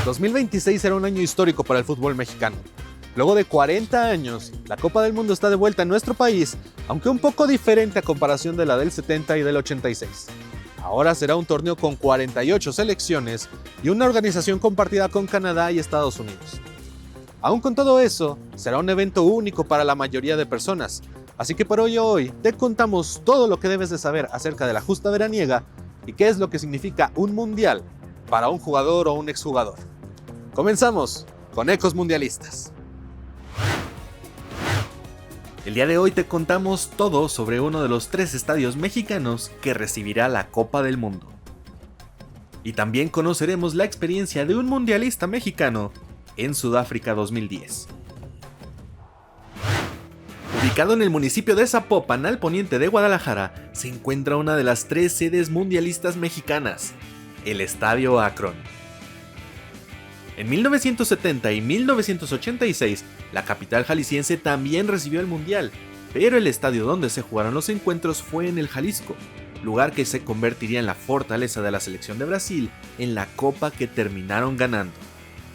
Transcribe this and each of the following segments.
2026 será un año histórico para el fútbol mexicano. Luego de 40 años, la Copa del Mundo está de vuelta en nuestro país, aunque un poco diferente a comparación de la del 70 y del 86. Ahora será un torneo con 48 selecciones y una organización compartida con Canadá y Estados Unidos. Aún con todo eso, será un evento único para la mayoría de personas, así que por hoy te contamos todo lo que debes de saber acerca de la justa veraniega y qué es lo que significa un mundial para un jugador o un exjugador. Comenzamos con Ecos Mundialistas. El día de hoy te contamos todo sobre uno de los 3 estadios mexicanos que recibirá la Copa del Mundo. Y también conoceremos la experiencia de un mundialista mexicano en Sudáfrica 2010. Ubicado en el municipio de Zapopan, al poniente de Guadalajara, se encuentra una de las 3 sedes mundialistas mexicanas, el Estadio Akron. En 1970 y 1986, la capital jalisciense también recibió el Mundial, pero el estadio donde se jugaron los encuentros fue en el Jalisco, lugar que se convertiría en la fortaleza de la selección de Brasil en la Copa que terminaron ganando.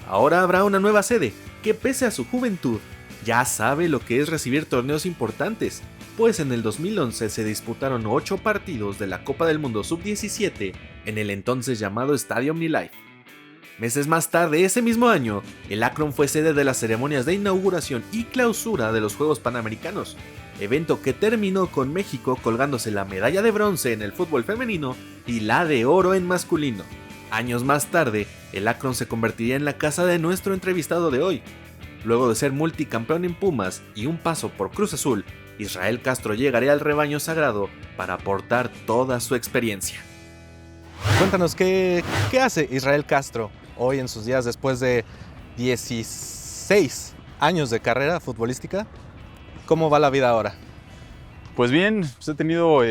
Ahora habrá una nueva sede, que pese a su juventud, ya sabe lo que es recibir torneos importantes, pues en el 2011 se disputaron 8 partidos de la Copa del Mundo Sub-17 en el entonces llamado Estadio OmniLife. Meses más tarde, ese mismo año, el Akron fue sede de las ceremonias de inauguración y clausura de los Juegos Panamericanos, evento que terminó con México colgándose la medalla de bronce en el fútbol femenino y la de oro en masculino. Años más tarde, el Akron se convertiría en la casa de nuestro entrevistado de hoy. Luego de ser multicampeón en Pumas y un paso por Cruz Azul, Israel Castro llegaría al rebaño sagrado para aportar toda su experiencia. Cuéntanos, ¿qué hace Israel Castro hoy en sus días después de 16 años de carrera futbolística? ¿Cómo va la vida ahora? Pues bien, pues he tenido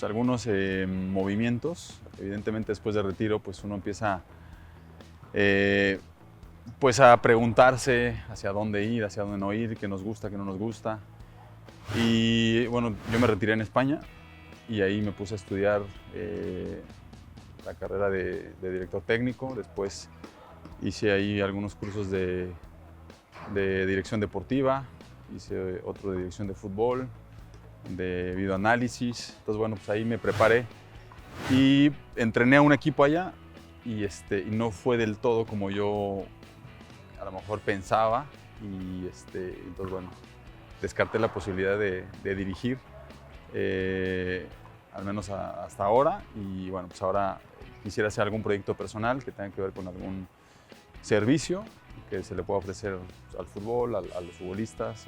algunos movimientos. Evidentemente después del retiro pues uno empieza pues a preguntarse hacia dónde ir, hacia dónde no ir, qué nos gusta, qué no nos gusta. Y bueno, yo me retiré en España y ahí me puse a estudiar la carrera de director técnico. Después hice ahí algunos cursos de dirección deportiva, hice otro de dirección de fútbol, de videoanálisis. Entonces bueno, pues ahí me preparé y entrené a un equipo allá y no fue del todo como yo a lo mejor pensaba y entonces bueno, descarté la posibilidad de dirigir, al menos hasta ahora, y bueno, pues ahora quisiera hacer algún proyecto personal que tenga que ver con algún servicio que se le pueda ofrecer al fútbol, a los futbolistas,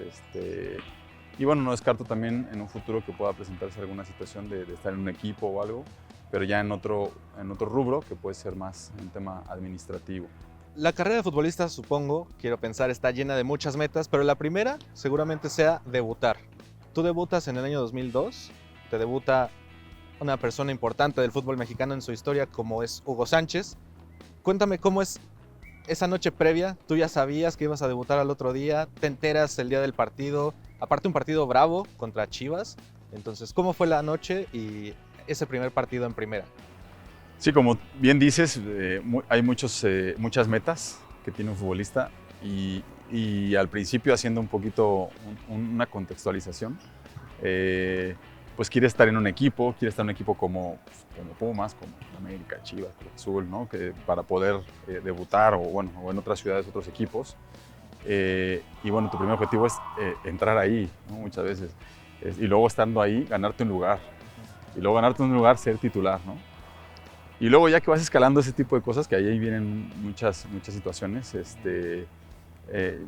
y bueno, no descarto también en un futuro que pueda presentarse alguna situación de estar en un equipo o algo, pero ya en otro rubro que puede ser más un tema administrativo. La carrera de futbolista, supongo, quiero pensar, está llena de muchas metas, pero la primera seguramente sea debutar. Tú debutas en el año 2002, te debuta una persona importante del fútbol mexicano en su historia como es Hugo Sánchez. Cuéntame cómo es esa noche previa. ¿Tú ya sabías que ibas a debutar al otro día? ¿Te enteras el día del partido? Aparte un partido bravo contra Chivas. Entonces, ¿cómo fue la noche y ese primer partido en primera? Sí, como bien dices, hay muchas metas que tiene un futbolista y al principio, haciendo un poquito una contextualización, pues quiere estar en un equipo, como Pumas, como América, Chivas, Cruz Azul, ¿no? Que para poder debutar o en otras ciudades, otros equipos. Y bueno, tu primer objetivo es entrar ahí, ¿no? Muchas veces. Y luego estando ahí, ganarte un lugar. Y luego ganarte un lugar, ser titular, ¿no? Y luego ya que vas escalando ese tipo de cosas, que ahí vienen muchas situaciones,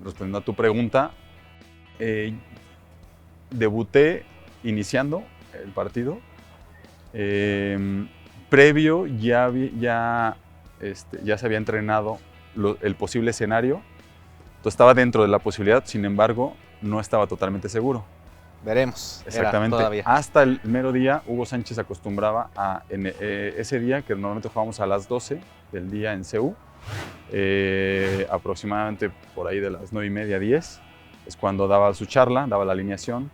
respondiendo a tu pregunta, debuté iniciando el partido. Previo ya se había entrenado el posible escenario, entonces estaba dentro de la posibilidad, sin embargo, no estaba totalmente seguro. Veremos. Exactamente. Hasta el mero día, Hugo Sánchez acostumbraba ese día, que normalmente jugábamos a las 12 del día en CU, aproximadamente por ahí de las 9:30, 10, es cuando daba su charla, daba la alineación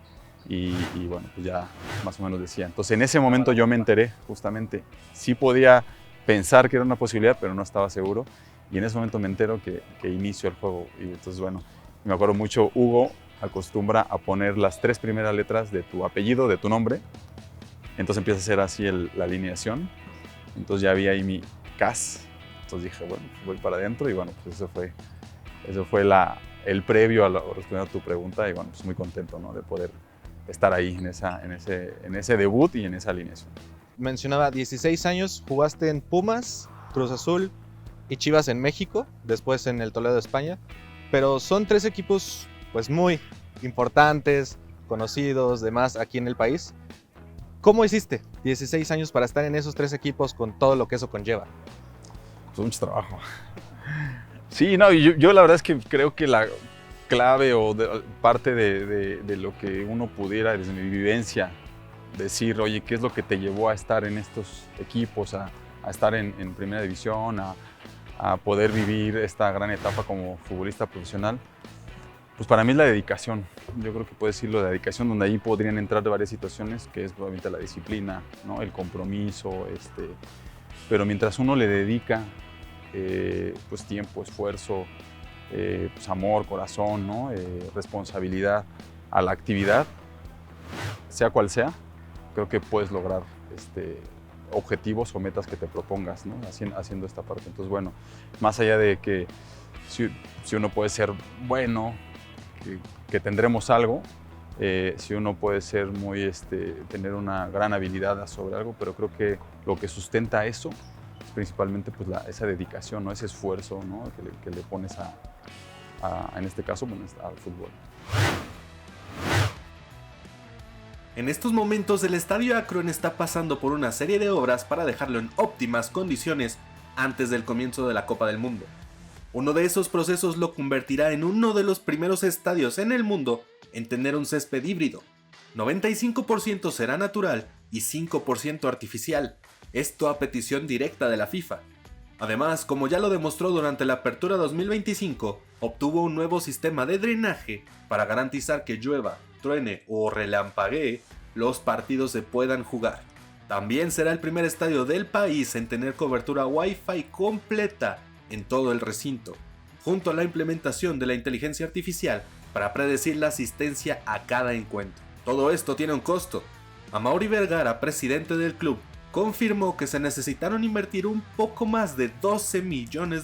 y bueno, pues ya más o menos decía. Entonces en ese momento yo me enteré justamente, sí podía pensar que era una posibilidad, pero no estaba seguro. Y en ese momento me entero que inicio el juego. Y entonces, bueno, me acuerdo mucho, Hugo acostumbra a poner las 3 primeras letras de tu apellido, de tu nombre. Entonces empieza a hacer así la alineación. Entonces ya vi ahí mi CAS. Entonces dije, bueno, voy para adentro. Y bueno, pues eso fue el previo a responder a tu pregunta. Y bueno, pues muy contento, ¿no?, de poder estar ahí en ese debut y en esa alineación. Mencionaba 16 años, jugaste en Pumas, Cruz Azul y Chivas en México, después en el Toledo de España, pero son 3 equipos pues muy importantes, conocidos, demás aquí en el país. ¿Cómo hiciste 16 años para estar en esos 3 equipos con todo lo que eso conlleva? Pues mucho trabajo. Sí, no, yo la verdad es que creo que la clave o parte de lo que uno pudiera desde mi vivencia decir, oye, ¿qué es lo que te llevó a estar en estos equipos, a estar en primera división, a poder vivir esta gran etapa como futbolista profesional? Pues para mí es la dedicación. Yo creo que puedo decirlo, la dedicación, donde ahí podrían entrar varias situaciones, que es probablemente la disciplina, ¿no?, el compromiso, pero mientras uno le dedica pues tiempo, esfuerzo, pues amor, corazón, ¿no?, responsabilidad a la actividad, sea cual sea, creo que puedes lograr objetivos o metas que te propongas, ¿no?, haciendo esta parte. Entonces, bueno, más allá de que si uno puede ser bueno, que tendremos algo, si uno puede ser tener una gran habilidad sobre algo, pero creo que lo que sustenta eso es principalmente pues esa dedicación, ¿no?, ese esfuerzo, ¿no?, que le pones en este caso, bueno, al fútbol. En estos momentos el Estadio Akron está pasando por una serie de obras para dejarlo en óptimas condiciones antes del comienzo de la Copa del Mundo. Uno de esos procesos lo convertirá en uno de los primeros estadios en el mundo en tener un césped híbrido. 95% será natural y 5% artificial, esto a petición directa de la FIFA. Además, como ya lo demostró durante la Apertura 2025, obtuvo un nuevo sistema de drenaje para garantizar que llueva, truene o relampaguee, los partidos se puedan jugar. También será el primer estadio del país en tener cobertura Wi-Fi completa en todo el recinto, junto a la implementación de la inteligencia artificial para predecir la asistencia a cada encuentro. Todo esto tiene un costo. Amaury Vergara, presidente del club, confirmó que se necesitaron invertir un poco más de $12 millones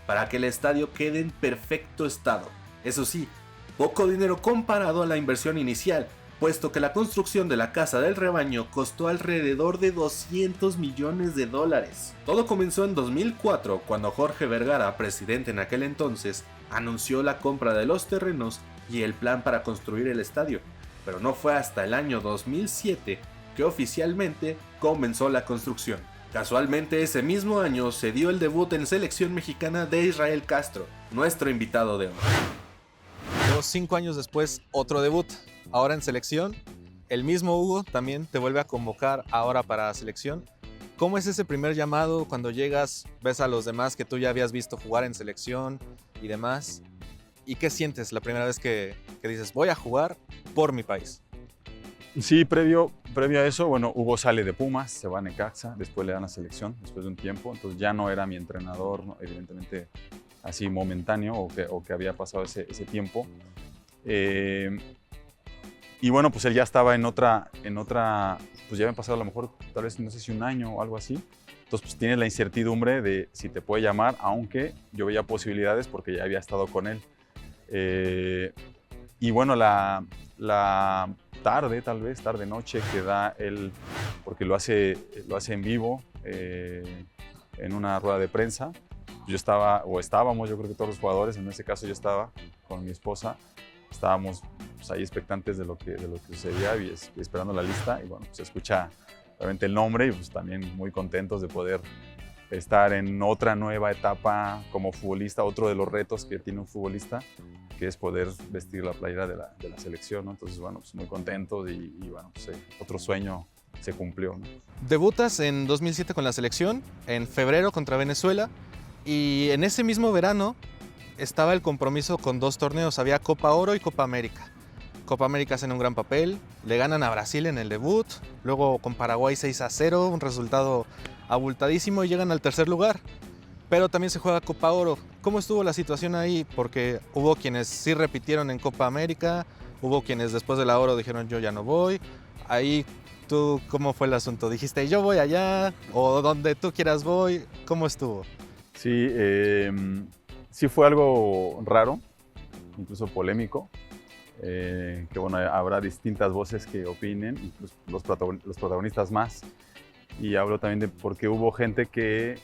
para que el estadio quede en perfecto estado. Eso sí, poco dinero comparado a la inversión inicial, puesto que la construcción de la Casa del Rebaño costó alrededor de $200 millones. Todo comenzó en 2004, cuando Jorge Vergara, presidente en aquel entonces, anunció la compra de los terrenos y el plan para construir el estadio, pero no fue hasta el año 2007 que oficialmente comenzó la construcción. Casualmente ese mismo año se dio el debut en selección mexicana de Israel Castro, nuestro invitado de hoy. Luego, 5 años después, otro debut, ahora en selección. El mismo Hugo también te vuelve a convocar ahora para selección. ¿Cómo es ese primer llamado cuando llegas, ves a los demás que tú ya habías visto jugar en selección y demás? ¿Y qué sientes la primera vez que dices, voy a jugar por mi país? Sí, previo a eso, bueno, Hugo sale de Pumas, se va a Necaxa, después le dan la selección, después de un tiempo, entonces ya no era mi entrenador, ¿no?, evidentemente así momentáneo o que había pasado ese tiempo. Y bueno, pues él ya estaba en otra, pues ya habían pasado a lo mejor tal vez no sé si un año o algo así. Entonces pues tienes la incertidumbre de si te puede llamar, aunque yo veía posibilidades porque ya había estado con él. Y bueno, la tarde, tal vez, tarde-noche, que da él, porque lo hace en vivo, en una rueda de prensa. Yo estábamos, yo creo que todos los jugadores, en ese caso yo estaba con mi esposa, estábamos pues, ahí expectantes de lo que sucedía y esperando la lista. Y bueno, se escucha obviamente el nombre y pues también muy contentos de poder estar en otra nueva etapa como futbolista, otro de los retos que tiene un futbolista, que es poder vestir la playera de la selección, ¿no? Entonces, bueno, pues muy contentos y bueno, pues otro sueño se cumplió, ¿no? Debutas en 2007 con la selección, en febrero contra Venezuela, y en ese mismo verano estaba el compromiso con 2 torneos, había Copa Oro y Copa América. Copa América hacen un gran papel, le ganan a Brasil en el debut, luego con Paraguay 6-0, un resultado abultadísimo y llegan al tercer lugar. pero también se juega Copa Oro. ¿Cómo estuvo la situación ahí? Porque hubo quienes sí repitieron en Copa América, hubo quienes después de la Oro dijeron yo ya no voy. Ahí, ¿tú cómo fue el asunto? ¿Dijiste yo voy allá o donde tú quieras voy? ¿Cómo estuvo? Sí, sí fue algo raro, incluso polémico, que bueno, habrá distintas voces que opinen, incluso los protagonistas más. Y hablo también de porque hubo gente que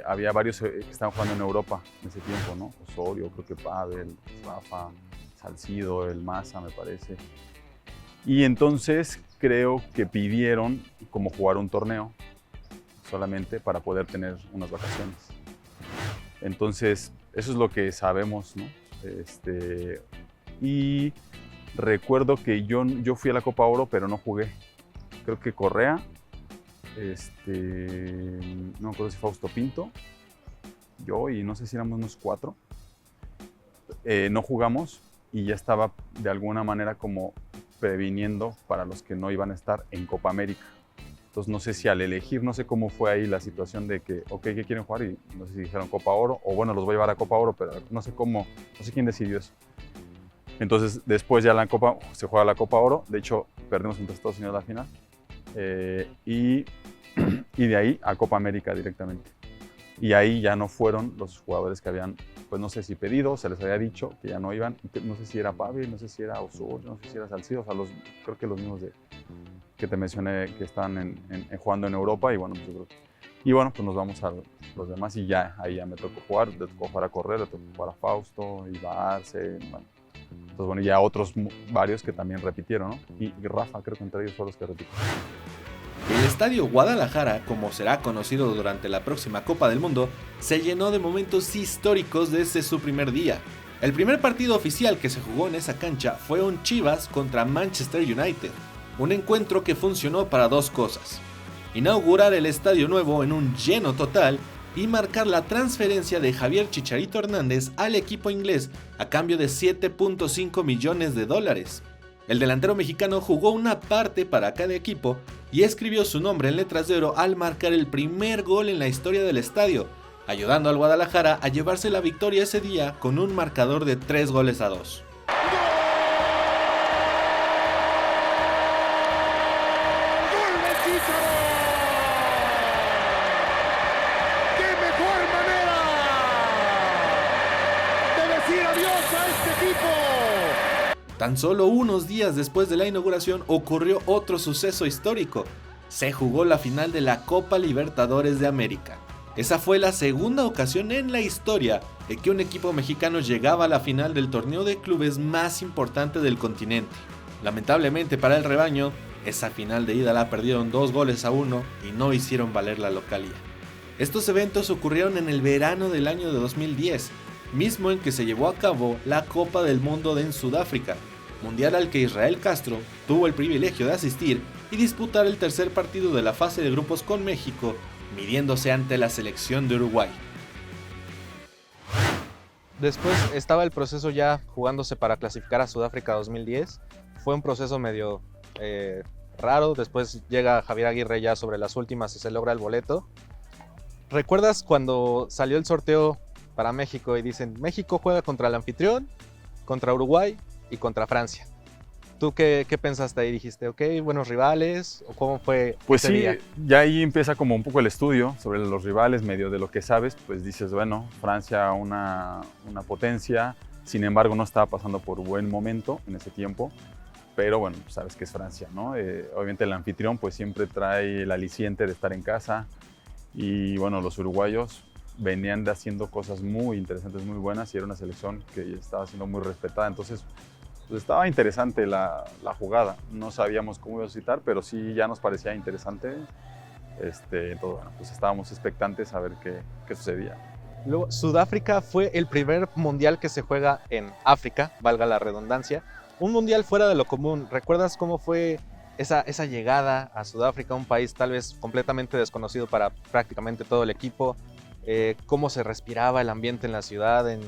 había varios que estaban jugando en Europa en ese tiempo, ¿no? Osorio, creo que Pavel, Rafa, Salcido, el Maza, me parece. Y entonces creo que pidieron como jugar un torneo solamente para poder tener unas vacaciones. Entonces, eso es lo que sabemos, ¿no? Y recuerdo que yo fui a la Copa Oro, pero no jugué. Creo que Correa, no me acuerdo si Fausto Pinto, yo y no sé si éramos unos 4. No jugamos y ya estaba de alguna manera como previniendo para los que no iban a estar en Copa América. Entonces no sé si al elegir, no sé cómo fue ahí la situación de que, ok, ¿qué quieren jugar? Y no sé si dijeron Copa Oro o bueno, los voy a llevar a Copa Oro, pero no sé cómo, no sé quién decidió eso. Entonces después ya se juega la Copa Oro, de hecho perdimos contra Estados Unidos la final y de ahí a Copa América directamente. Y ahí ya no fueron los jugadores que habían, pues no sé si pedido, se les había dicho que ya no iban, no sé si era Pavel, no sé si era Osorio, no sé si era Salcido, o sea, creo que los mismos que te mencioné que están jugando en Europa y bueno, pues yo creo y bueno, pues nos vamos a los demás y ya, ahí ya me tocó jugar, le tocó jugar a Correr, le tocó jugar a Fausto, Iba Arce, bueno. Entonces bueno, ya otros varios que también repitieron, ¿no? Y Rafa, creo que entre ellos son los que repitieron. El Estadio Guadalajara, como será conocido durante la próxima Copa del Mundo, se llenó de momentos históricos desde su primer día. El primer partido oficial que se jugó en esa cancha fue un Chivas contra Manchester United, un encuentro que funcionó para dos cosas: inaugurar el estadio nuevo en un lleno total y marcar la transferencia de Javier Chicharito Hernández al equipo inglés a cambio de $7.5 millones. El delantero mexicano jugó una parte para cada equipo y escribió su nombre en letras de oro al marcar el primer gol en la historia del estadio, ayudando al Guadalajara a llevarse la victoria ese día con un marcador de 3-2. Tan solo unos días después de la inauguración ocurrió otro suceso histórico. Se jugó la final de la Copa Libertadores de América. Esa fue la segunda ocasión en la historia en que un equipo mexicano llegaba a la final del torneo de clubes más importante del continente. Lamentablemente para el rebaño, esa final de ida la perdieron 2-1 y no hicieron valer la localía. Estos eventos ocurrieron en el verano del año de 2010, mismo en que se llevó a cabo la Copa del Mundo en Sudáfrica, mundial al que Israel Castro tuvo el privilegio de asistir y disputar el tercer partido de la fase de grupos con México, midiéndose ante la selección de Uruguay. Después estaba el proceso ya jugándose para clasificar a Sudáfrica 2010. Fue un proceso medio raro. Después llega Javier Aguirre ya sobre las últimas y se logra el boleto. ¿Recuerdas cuando salió el sorteo para México y dicen México juega contra el anfitrión, contra Uruguay y contra Francia? ¿Tú qué pensaste ahí? ¿Dijiste, ok, buenos rivales? ¿O cómo fue pues ese sí, día? Ya ahí empieza como un poco el estudio sobre los rivales, medio de lo que sabes, pues dices, bueno, Francia una potencia, sin embargo no estaba pasando por buen momento en ese tiempo, pero bueno, sabes que es Francia, ¿no? Obviamente el anfitrión pues siempre trae el aliciente de estar en casa y bueno, los uruguayos venían haciendo cosas muy interesantes, muy buenas y era una selección que estaba siendo muy respetada, entonces pues estaba interesante la jugada. No sabíamos cómo iba a suscitar, pero sí ya nos parecía interesante. Entonces, bueno, pues estábamos expectantes a ver qué sucedía. Luego, Sudáfrica fue el primer mundial que se juega en África, valga la redundancia. Un mundial fuera de lo común. ¿Recuerdas cómo fue esa llegada a Sudáfrica, un país tal vez completamente desconocido para prácticamente todo el equipo? ¿Cómo se respiraba el ambiente en la ciudad? En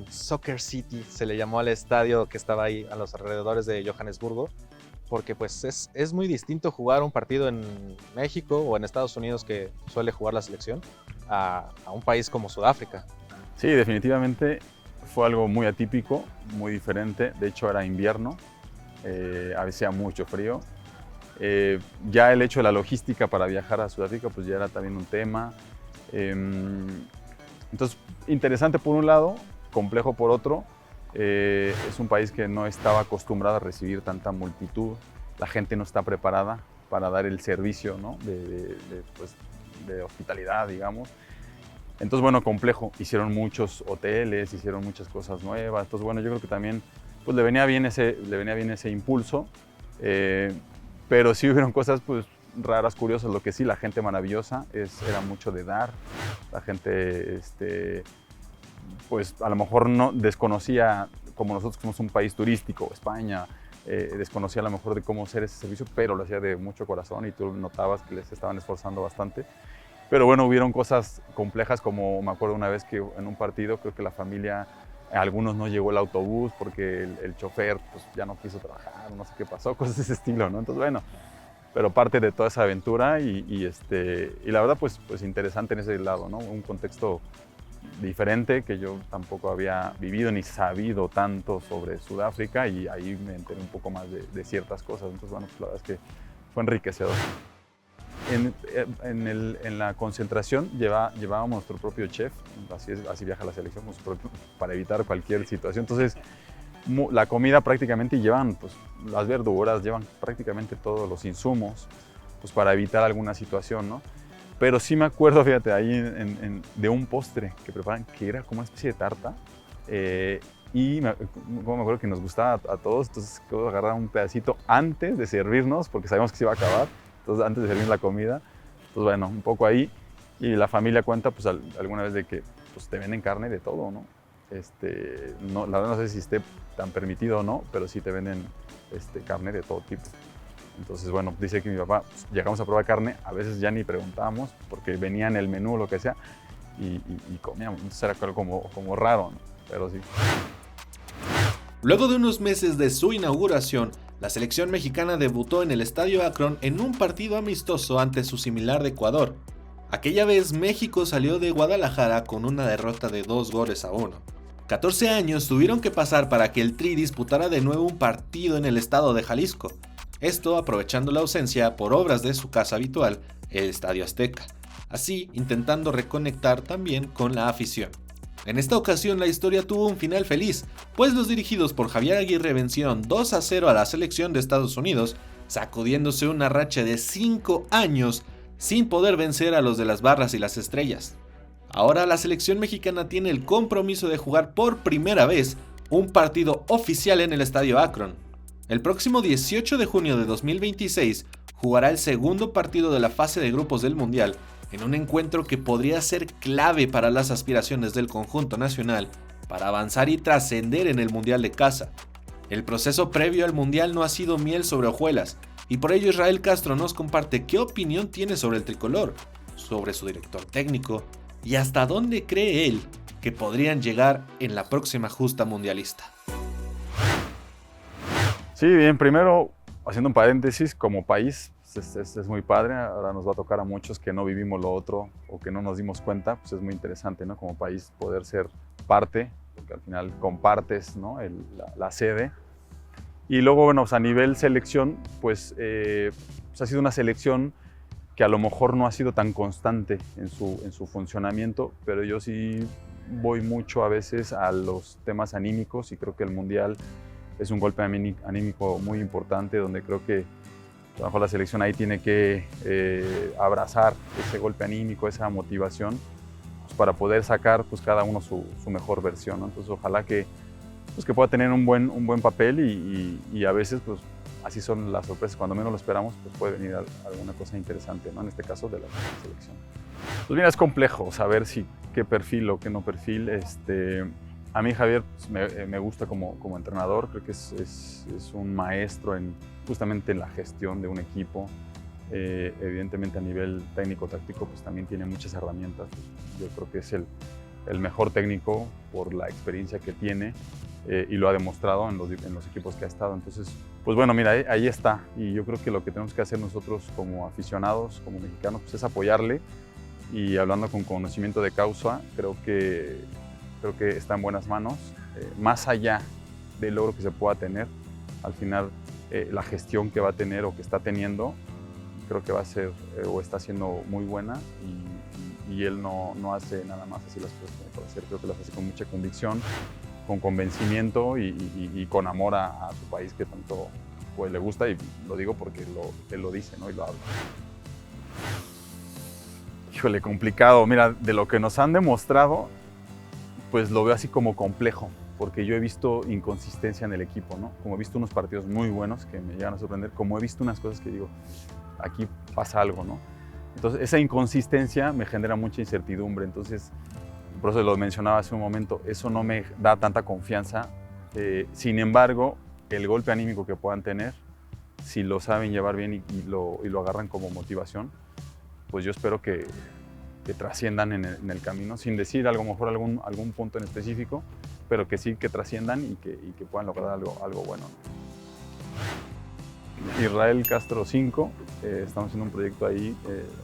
Soccer City se le llamó al estadio que estaba ahí a los alrededores de Johannesburgo. porque pues es muy distinto jugar un partido en México o en Estados Unidos, que suele jugar la selección, a un país como Sudáfrica. Sí, definitivamente fue algo muy atípico, muy diferente. De hecho, era invierno, hacía mucho frío. Ya el hecho de la logística para viajar a Sudáfrica pues ya era también un tema. Entonces, interesante por un lado, complejo por otro. Es un país que no estaba acostumbrado a recibir tanta multitud. La gente no está preparada para dar el servicio, ¿no? Pues, de hospitalidad, digamos. Entonces, bueno, complejo. Hicieron muchos hoteles, hicieron muchas cosas nuevas. Entonces, bueno, yo creo que también pues, le venía bien ese impulso. Pero sí hubieron cosas pues, raras, curiosas. Lo que sí, la gente maravillosa, era mucho de dar. La gente, pues a lo mejor no desconocía, como nosotros que somos un país turístico, España, desconocía a lo mejor de cómo hacer ese servicio, pero lo hacía de mucho corazón y tú notabas que les estaban esforzando bastante. Pero bueno, hubieron cosas complejas, como me acuerdo una vez que en un partido creo que la familia, a algunos no llegó el autobús porque el chofer pues, ya no quiso trabajar, no sé qué pasó, cosas de ese estilo, ¿no? Entonces bueno, pero parte de toda esa aventura y la verdad pues interesante en ese lado, ¿no? Un contexto diferente que yo tampoco había vivido ni sabido tanto sobre Sudáfrica y ahí me enteré un poco más de ciertas cosas. Entonces bueno, pues la verdad es que fue enriquecedor. En la concentración llevábamos nuestro propio chef, así viaja la selección, para evitar cualquier situación. Entonces, la comida prácticamente llevan pues, las verduras, llevan prácticamente todos los insumos pues, para evitar alguna situación, ¿no? Pero sí me acuerdo, fíjate, ahí de un postre que preparan, que era como una especie de tarta. Y me acuerdo que nos gustaba a todos, entonces agarrar un pedacito antes de servirnos, porque sabíamos que se iba a acabar. Entonces, antes de servir la comida, pues bueno, un poco ahí. Y la familia cuenta, pues, alguna vez de que pues, te venden carne de todo, ¿no? No, la verdad no sé si esté tan permitido o no, pero sí te venden carne de todo tipo. Entonces, bueno, dice que mi papá, pues, llegamos a probar carne, a veces ya ni preguntábamos, porque venía en el menú o lo que sea, y comíamos. Entonces era algo como raro, ¿no? Pero sí. Luego de unos meses de su inauguración, la selección mexicana debutó en el Estadio Akron en un partido amistoso ante su similar de Ecuador. Aquella vez México salió de Guadalajara con una derrota de 2-1. 14 años tuvieron que pasar para que el Tri disputara de nuevo un partido en el estado de Jalisco. Esto aprovechando la ausencia por obras de su casa habitual, el Estadio Azteca. Así intentando reconectar también con la afición. En esta ocasión la historia tuvo un final feliz, pues los dirigidos por Javier Aguirre vencieron 2-0 a la selección de Estados Unidos, sacudiéndose una racha de 5 años sin poder vencer a los de las barras y las estrellas. Ahora la selección mexicana tiene el compromiso de jugar por primera vez un partido oficial en el Estadio Akron. El próximo 18 de junio de 2026 jugará el segundo partido de la fase de grupos del Mundial, en un encuentro que podría ser clave para las aspiraciones del conjunto nacional para avanzar y trascender en el Mundial de casa. El proceso previo al Mundial no ha sido miel sobre hojuelas, y por ello Israel Castro nos comparte qué opinión tiene sobre el tricolor, sobre su director técnico y hasta dónde cree él que podrían llegar en la próxima justa mundialista. Sí, bien, primero, haciendo un paréntesis, como país, es muy padre. Ahora nos va a tocar a muchos que no vivimos lo otro o que no nos dimos cuenta, pues es muy interesante, ¿no? Como país poder ser parte, porque al final compartes, ¿no? la sede. Y luego, bueno, pues a nivel selección, pues ha sido una selección que a lo mejor no ha sido tan constante en su funcionamiento, pero yo sí voy mucho a veces a los temas anímicos y creo que el Mundial es un golpe anímico muy importante, donde creo que a lo mejor la selección ahí tiene que abrazar ese golpe anímico, esa motivación, pues, para poder sacar pues, cada uno su mejor versión, ¿no? Entonces ojalá que pueda tener un buen papel y a veces pues, así son las sorpresas, cuando menos lo esperamos pues puede venir alguna cosa interesante, ¿no? En este caso de la selección. Pues mira, es complejo saber qué perfil o qué no perfil. A mí Javier pues, me gusta como entrenador, creo que es un maestro justamente en la gestión de un equipo. Evidentemente a nivel técnico-táctico pues también tiene muchas herramientas. Yo creo que es el mejor técnico por la experiencia que tiene y lo ha demostrado en los equipos que ha estado. Entonces, pues bueno, mira, ahí está. Y yo creo que lo que tenemos que hacer nosotros como aficionados, como mexicanos, pues es apoyarle. Y hablando con conocimiento de causa, creo que está en buenas manos. Más allá del logro que se pueda tener, al final la gestión que va a tener o que está teniendo, creo que va a ser o está siendo muy buena y él no hace nada más así las cosas como para hacer. Creo que las hace con mucha convicción, con convencimiento y con amor a su país que tanto pues, le gusta, y lo digo porque él lo dice, ¿no? Y lo habla. Híjole, complicado. Mira, de lo que nos han demostrado, pues lo veo así como complejo, porque yo he visto inconsistencia en el equipo, ¿no? Como he visto unos partidos muy buenos que me llegan a sorprender, como he visto unas cosas que digo, aquí pasa algo, ¿no? Entonces, esa inconsistencia me genera mucha incertidumbre. Entonces, por eso lo mencionaba hace un momento, eso no me da tanta confianza. Sin embargo, el golpe anímico que puedan tener, si lo saben llevar bien y lo agarran como motivación, pues yo espero que trasciendan en el camino, sin decir a lo mejor algún punto en específico, pero que sí que trasciendan y que puedan lograr algo bueno. Israel Castro 5, estamos haciendo un proyecto ahí,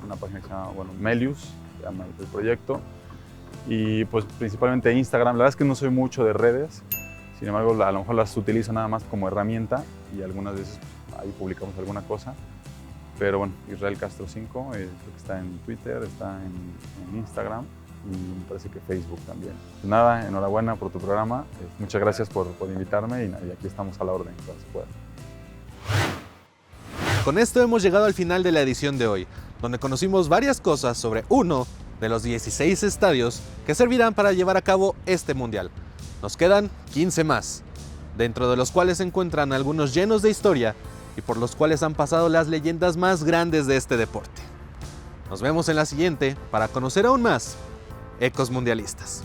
una página que se llama Melius, se llama el proyecto, y pues principalmente Instagram. La verdad es que no soy mucho de redes, sin embargo a lo mejor las utilizo nada más como herramienta y algunas veces pues, ahí publicamos alguna cosa. Pero bueno, Israel Castro 5, creo que está en Twitter, está en Instagram y me parece que Facebook también. Pues nada, enhorabuena por tu programa, muchas gracias por invitarme y aquí estamos a la orden cuando se pueda. Con esto hemos llegado al final de la edición de hoy, donde conocimos varias cosas sobre uno de los 16 estadios que servirán para llevar a cabo este mundial. Nos quedan 15 más, dentro de los cuales se encuentran algunos llenos de historia y por los cuales han pasado las leyendas más grandes de este deporte. Nos vemos en la siguiente para conocer aún más Ecos Mundialistas.